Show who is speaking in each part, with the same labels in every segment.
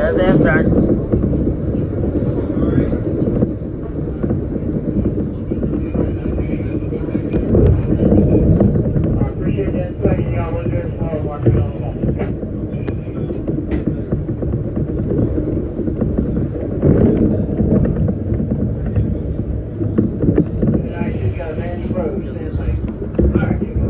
Speaker 1: There's the front.
Speaker 2: Appreciate the inspection, y'all. We'll do it tomorrow. Watch it on the wall. I just got a Mandy Rose. Alright, you go.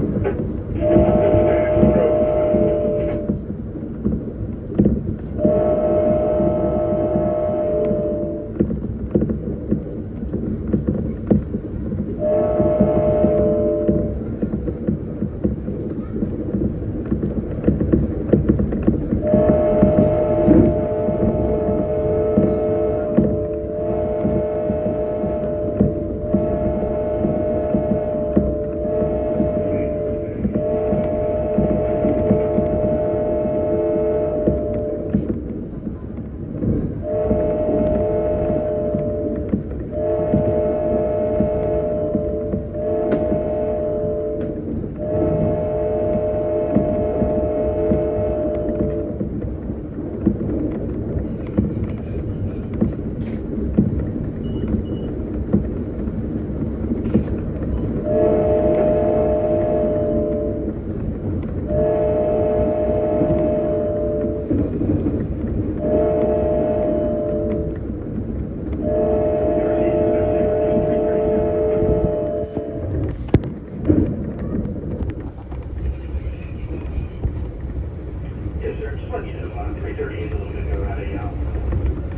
Speaker 3: Yes, sir. Just let you know, 3:30 a little bit ago, had a,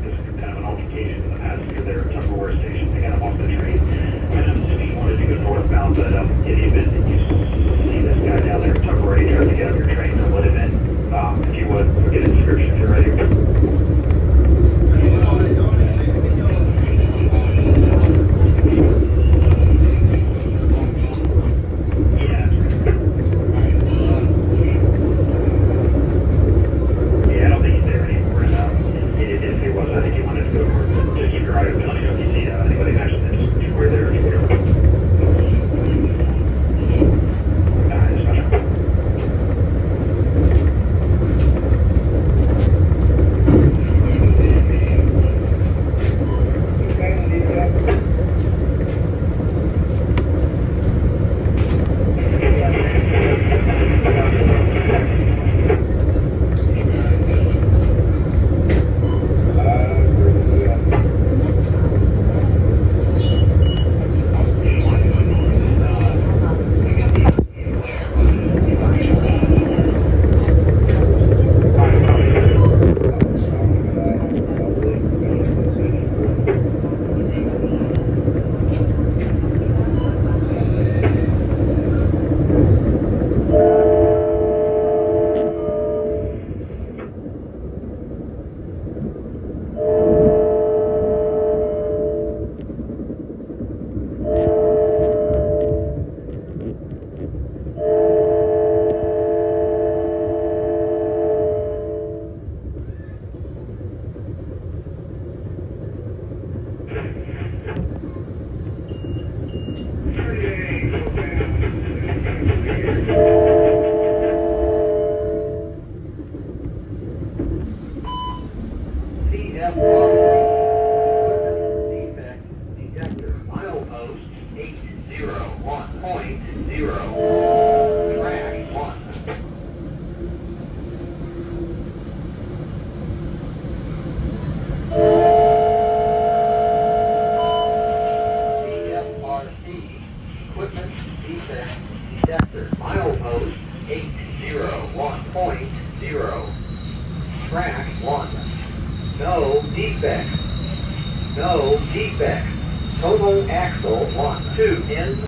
Speaker 3: just kind of an altercation with a passenger there at Tupperware Station. They got him off the train. And I'm assuming he wanted to go northbound, but in the event that you see this guy down there at Tupperware, he tried to get on your train, so let him in. If you would, get a description if you're ready.
Speaker 2: Equipment defect detector. Milepost 801.0. Track 1. No defect. No defect. Total axle 1. 2 in